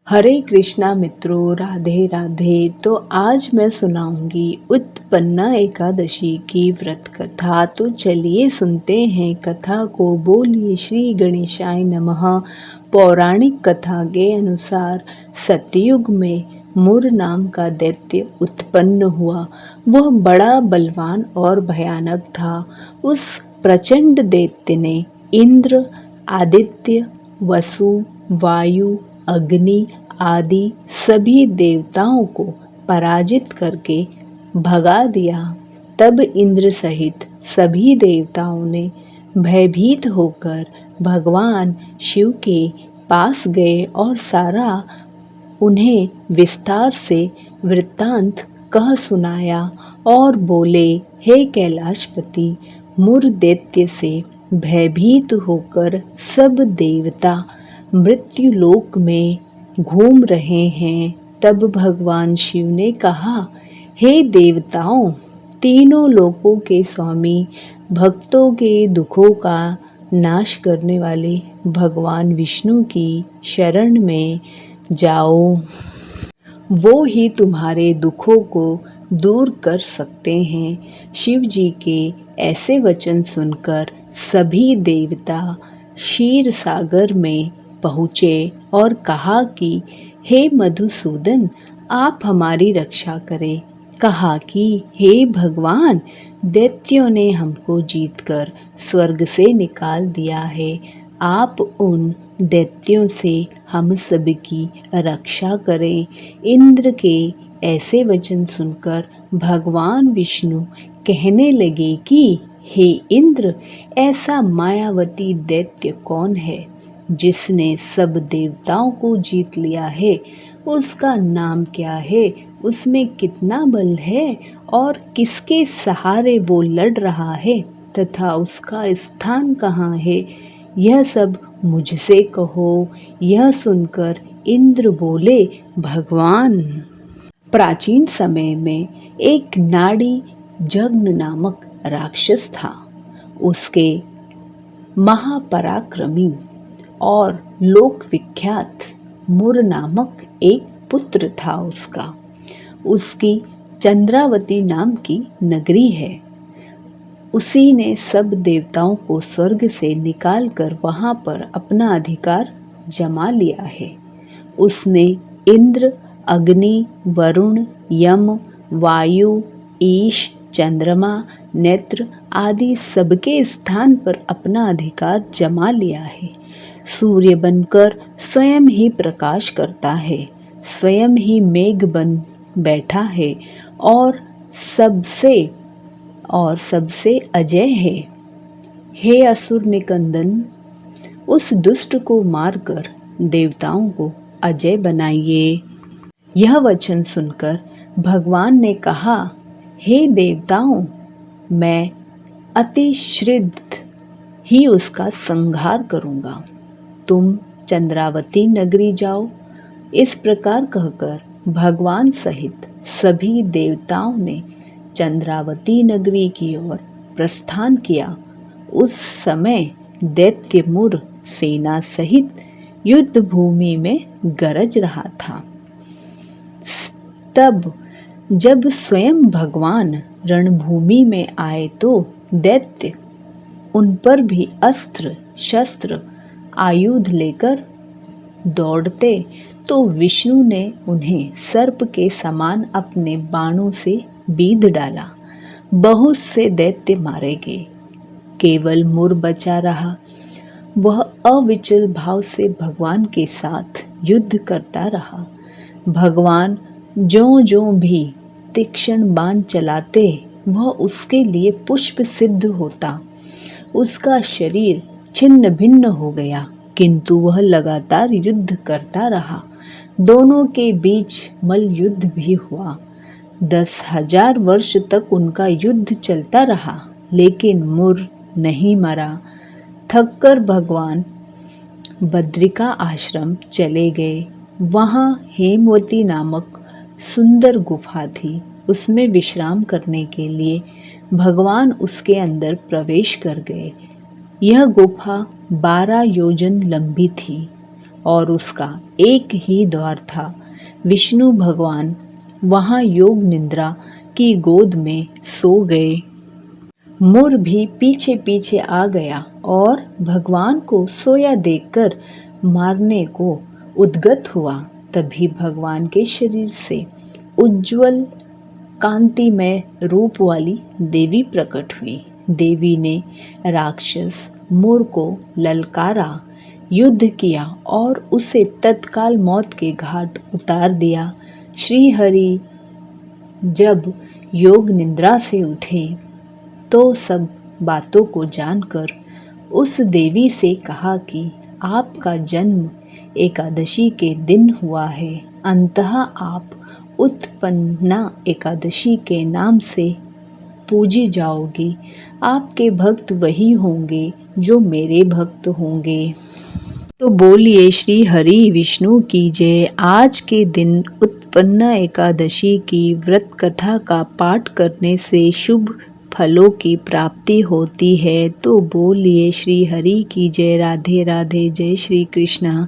हरे कृष्णा मित्रों, राधे राधे। तो आज मैं सुनाऊंगी उत्पन्ना एकादशी की व्रत कथा। तो चलिए सुनते हैं कथा को। बोलिए श्री गणेशाय नमः। पौराणिक कथा के अनुसार सतयुग में मुर नाम का दैत्य उत्पन्न हुआ। वह बड़ा बलवान और भयानक था। उस प्रचंड दैत्य ने इंद्र, आदित्य, वसु, वायु, अग्नि आदि सभी देवताओं को पराजित करके भगा दिया। तब इंद्र सहित सभी देवताओं ने भयभीत होकर भगवान शिव के पास गए और सारा उन्हें विस्तार से वृत्तांत कह सुनाया और बोले, हे कैलाशपति, मुर दैत्य से भयभीत होकर सब देवता मृत्युलोक में घूम रहे हैं। तब भगवान शिव ने कहा, हे देवताओं, तीनों लोकों के स्वामी, भक्तों के दुखों का नाश करने वाले भगवान विष्णु की शरण में जाओ। वो ही तुम्हारे दुखों को दूर कर सकते हैं। शिव जी के ऐसे वचन सुनकर सभी देवता क्षीर सागर में पहुँचे और कहा कि हे मधुसूदन, आप हमारी रक्षा करें। कहा कि हे भगवान, दैत्यों ने हमको जीतकर स्वर्ग से निकाल दिया है। आप उन दैत्यों से हम सब की रक्षा करें। इंद्र के ऐसे वचन सुनकर भगवान विष्णु कहने लगे कि हे इंद्र, ऐसा मायावती दैत्य कौन है जिसने सब देवताओं को जीत लिया है? उसका नाम क्या है? उसमें कितना बल है और किसके सहारे वो लड़ रहा है तथा उसका स्थान कहाँ है? यह सब मुझसे कहो। यह सुनकर इंद्र बोले, भगवान, प्राचीन समय में एक नाड़ी जग्न नामक राक्षस था। उसके महापराक्रमी और लोक विख्यात मुर नामक एक पुत्र था। उसकी चंद्रावती नाम की नगरी है। उसी ने सब देवताओं को स्वर्ग से निकालकर वहां पर अपना अधिकार जमा लिया है। उसने इंद्र, अग्नि, वरुण, यम, वायु, ईश, चंद्रमा, नेत्र आदि सबके स्थान पर अपना अधिकार जमा लिया है। सूर्य बनकर स्वयं ही प्रकाश करता है, स्वयं ही मेघ बन बैठा है और सबसे अजय है। हे असुर निकंदन, उस दुष्ट को मारकर देवताओं को अजय बनाइए। यह वचन सुनकर भगवान ने कहा, हे देवताओं, मैं अति शीघ्र ही उसका संहार करूँगा। तुम चंद्रावती नगरी जाओ। इस प्रकार कहकर भगवान सहित सभी देवताओं ने चंद्रावती नगरी की ओर प्रस्थान किया। उस समय दैत्य मुर सेना सहित युद्ध भूमि में गरज रहा था। तब जब स्वयं भगवान रणभूमि में आए तो दैत्य उन पर भी अस्त्र शस्त्र आयुध लेकर दौड़ते, तो विष्णु ने उन्हें सर्प के समान अपने बाणों से बीध डाला। बहुत से दैत्य मारे गए, केवल मुर बचा रहा। वह अविचल भाव से भगवान के साथ युद्ध करता रहा। भगवान जो भी तीक्ष्ण बाण चलाते, वह उसके लिए पुष्प सिद्ध होता। उसका शरीर छिन्न भिन्न हो गया, किंतु वह लगातार युद्ध करता रहा। दोनों के बीच मल युद्ध भी हुआ। 10,000 वर्ष तक उनका युद्ध चलता रहा, लेकिन मुर नहीं मरा। थककर भगवान बद्रिका आश्रम चले गए। वहाँ हेमवती नामक सुंदर गुफा थी। उसमें विश्राम करने के लिए भगवान उसके अंदर प्रवेश कर गए। यह गुफा 12 योजन लंबी थी। और उसका एक ही द्वार था। विष्णु भगवान वहाँ योग निद्रा की गोद में सो गए। मोर भी पीछे पीछे आ गया और भगवान को सोया देखकर मारने को उद्यत हुआ। तभी भगवान के शरीर से उज्जवल कांतिमय रूप वाली देवी प्रकट हुई। देवी ने राक्षस मोर को ललकारा, युद्ध किया और उसे तत्काल मौत के घाट उतार दिया। श्री हरि जब योग निद्रा से उठे तो सब बातों को जानकर उस देवी से कहा कि आपका जन्म एकादशी के दिन हुआ है, अंततः आप उत्पन्ना एकादशी के नाम से पूजी जाओगी। आपके भक्त वही होंगे जो मेरे भक्त होंगे। तो बोलिए श्री हरि विष्णु की जय। आज के दिन उत्पन्ना एकादशी की व्रत कथा का पाठ करने से शुभ फलों की प्राप्ति होती है। तो बोलिए श्री हरि की जय। राधे राधे। जय श्री कृष्ण।